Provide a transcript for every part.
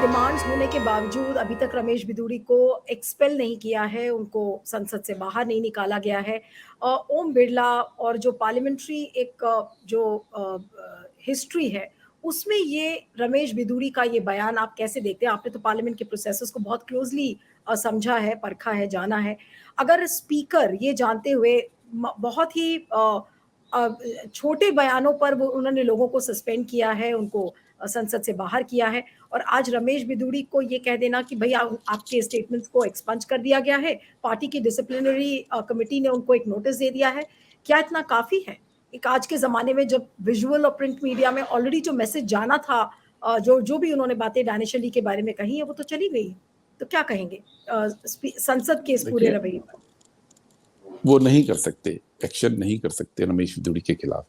Demands होने के बावजूद अभी तक रमेश बिधूड़ी को एक्सपेल नहीं किया है, उनको संसद से बाहर नहीं निकाला गया है। ओम बिरला और जो पार्लियामेंट्री एक हिस्ट्री है, उसमें ये रमेश बिधूड़ी का ये बयान आप कैसे देखते हैं? आपने तो पार्लियामेंट के प्रोसेसेस को बहुत क्लोज़ली समझा है, परखा है, जाना है। अगर स्पीकर ये जानते हुए बहुत ही छोटे बयानों पर वो उन्होंने लोगों को सस्पेंड किया है, उनको संसद से बाहर किया है और आज रमेश बिधूड़ी को ये कह देना कि भई आपके स्टेटमेंट्स को एक्सपंज कर दिया गया है, पार्टी की डिसिप्लिनरी कमिटी ने उनको एक नोटिस दे दिया है। क्या इतना काफ़ी है? एक आज के ज़माने में जब विजुअल और प्रिंट मीडिया में ऑलरेडी जो मैसेज जाना था, जो जो भी उन्होंने बातें दानिश अली के बारे में कही है, वो तो चली गई। तो क्या कहेंगे संसद के इस पूरे रवैये पर? वो नहीं कर सकते, एक्शन नहीं कर सकते रमेश बिधूड़ी के खिलाफ,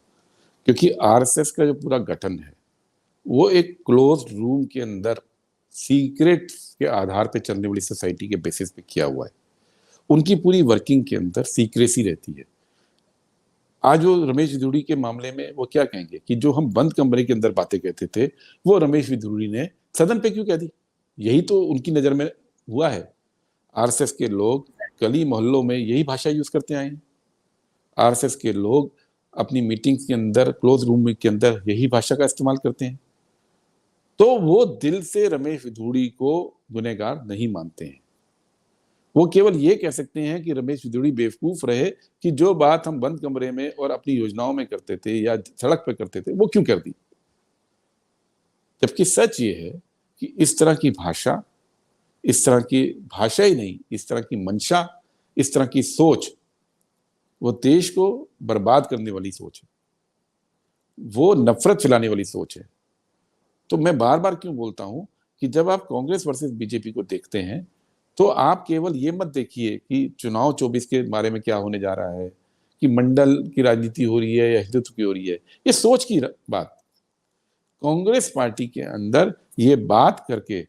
क्योंकि आरएसएस का जो पूरा गठन है वो एक क्लोज्ड रूम के अंदर सीक्रेट के आधार पे चलने वाली सोसाइटी के बेसिस पे किया हुआ है। उनकी पूरी वर्किंग के अंदर सीक्रेसी रहती है। आज वो रमेश बिधूड़ी के मामले में वो क्या कहेंगे कि जो हम बंद कमरे के अंदर बातें कहते थे वो रमेश बिधूड़ी ने सदन पे क्यों कह दी? यही तो उनकी नजर में हुआ है। आरएसएस के लोग गली मोहल्लों में यही भाषा यूज करते आए हैं। आरएसएस के लोग अपनी मीटिंग्स के अंदर, क्लोज रूम के अंदर यही भाषा का इस्तेमाल करते हैं। तो वो दिल से रमेश बिधूड़ी को गुनहगार नहीं मानते हैं। वो केवल ये कह सकते हैं कि रमेश बिधूड़ी बेवकूफ रहे कि जो बात हम बंद कमरे में और अपनी योजनाओं में करते थे या सड़क पर करते थे वो क्यों कर दी। जबकि सच ये है कि इस तरह की भाषा, इस तरह की भाषा ही नहीं, इस तरह की मंशा, इस तरह की सोच वो देश को बर्बाद करने वाली सोच है, वो नफरत फैलाने वाली सोच है। तो मैं बार बार क्यों बोलता हूं कि जब आप कांग्रेस वर्सेस बीजेपी को देखते हैं तो आप केवल ये मत देखिए कि चुनाव 24 के बारे में क्या होने जा रहा है, कि मंडल की राजनीति हो रही है या हिंदुत्व की हो रही है। ये सोच की बात, कांग्रेस पार्टी के अंदर ये बात करके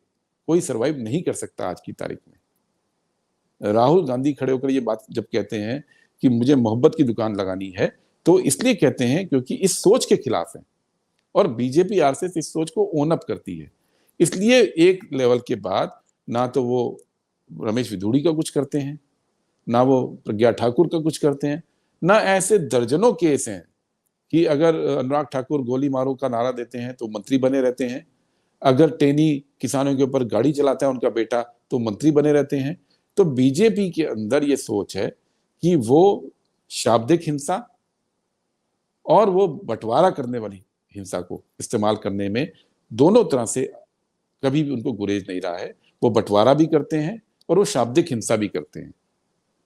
कोई सरवाइव नहीं कर सकता। आज की तारीख में राहुल गांधी खड़े होकर ये बात जब कहते हैं कि मुझे मोहब्बत की दुकान लगानी है, तो इसलिए कहते हैं क्योंकि इस सोच के खिलाफ है और बीजेपी आरएसएस इस सोच को ओन अप करती है। इसलिए एक लेवल के बाद ना तो वो रमेश बिधूड़ी का कुछ करते हैं, ना वो प्रज्ञा ठाकुर का कुछ करते हैं, ना ऐसे दर्जनों केस हैं कि अगर अनुराग ठाकुर गोली मारो का नारा देते हैं तो मंत्री बने रहते हैं, अगर टेनी किसानों के ऊपर गाड़ी चलाता है उनका बेटा तो मंत्री बने रहते हैं। तो बीजेपी के अंदर ये सोच है कि वो शाब्दिक हिंसा और वो बंटवारा करने वाली हिंसा को इस्तेमाल करने में दोनों तरह से कभी भी उनको गुरेज नहीं रहा है। वो बंटवारा भी करते हैं और वो शाब्दिक हिंसा भी करते हैं।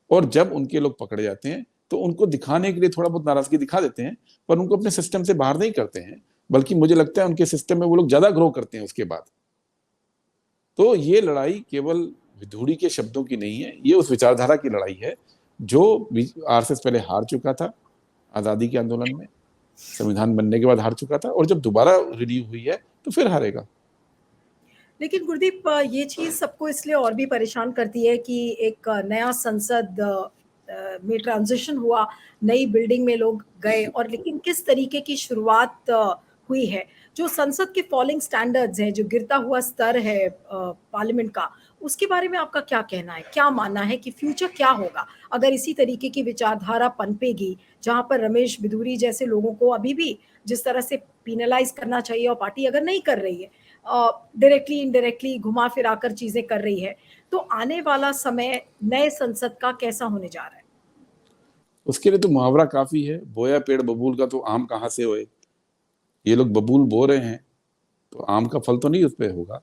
और जब उनके लोग पकड़े जाते हैं तो उनको दिखाने के लिए थोड़ा बहुत नाराजगी दिखा देते हैं, पर उनको अपने सिस्टम से बाहर नहीं करते हैं, बल्कि मुझे लगता है उनके सिस्टम में वो लोग ज्यादा ग्रो करते हैं उसके बाद। तो ये लड़ाई केवल बिधूड़ी के शब्दों की नहीं है, ये उस विचारधारा की लड़ाई है जो आरएसएस पहले हार चुका था आजादी के आंदोलन में, संविधान बनने के बाद हार चुका था, और जब दोबारा रिन्यू हुई है तो फिर हारेगा। लेकिन गुरदीप, ये चीज़ सबको इसलिए और भी परेशान करती है कि एक नया संसद में ट्रांजिशन हुआ, नई बिल्डिंग में लोग गए और लेकिन किस तरीके की शुरुआत हुई है। जो संसद के फॉलिंग स्टैंडर्ड्स हैं, जो गिरता हुआ स्तर है पार्लियामेंट का, उसके बारे में आपका क्या कहना है? क्या मानना है कि फ्यूचर क्या होगा? अगर इसी तरीके की विचारधारा पनपेगी, जहाँ पर रमेश बिधूड़ी जैसे लोगों को अभी भी जिस तरह से पेनलाइज़ करना चाहिए और पार्टी अगर नहीं कर रही है, डायरेक्टली इनडायरेक्टली घुमा फिरा कर चीजें कर रही है, तो आने वाला समय नए संसद का कैसा होने जा रहा है? उसके लिए तो मुहावरा काफी है, बोया पेड़ बबूल का तो आम कहाँ से होए। ये लोग बबूल बो रहे हैं तो आम का फल तो नहीं उस पर होगा।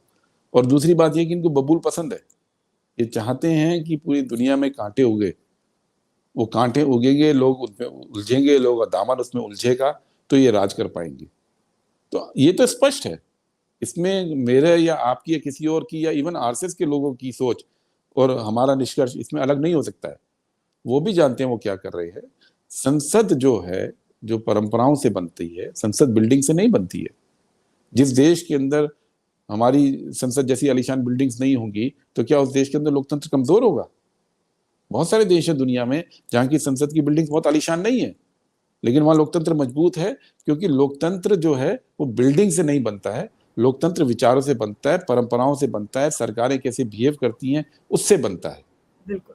और दूसरी बात यह कि इनको बबूल पसंद है, ये चाहते हैं कि पूरी दुनिया में कांटे उगे, वो कांटे उगेंगे, लोग उसमें उलझेंगे, लोग दामन उसमें उलझेगा तो ये राज कर पाएंगे। तो ये तो स्पष्ट है, इसमें मेरे या आपकी या किसी और की या इवन आरएसएस के लोगों की सोच और हमारा निष्कर्ष इसमें अलग नहीं हो सकता है। वो भी जानते हैं वो क्या कर रहे हैं। संसद जो है, जो परंपराओं से बनती है, संसद बिल्डिंग से नहीं बनती है। जिस देश के अंदर हमारी संसद जैसी आलीशान बिल्डिंग्स नहीं होंगी तो क्या उस देश के अंदर लोकतंत्र कमजोर होगा? बहुत सारे देश हैं दुनिया में जहां की संसद की बिल्डिंग बहुत आलीशान नहीं है, लेकिन वहां लोकतंत्र मजबूत है, क्योंकि लोकतंत्र जो है वो बिल्डिंग से नहीं बनता है, लोकतंत्र विचारों से बनता है, परंपराओं से बनता है, सरकारें कैसे बिहेव करती हैं उससे बनता है। बिल्कुल।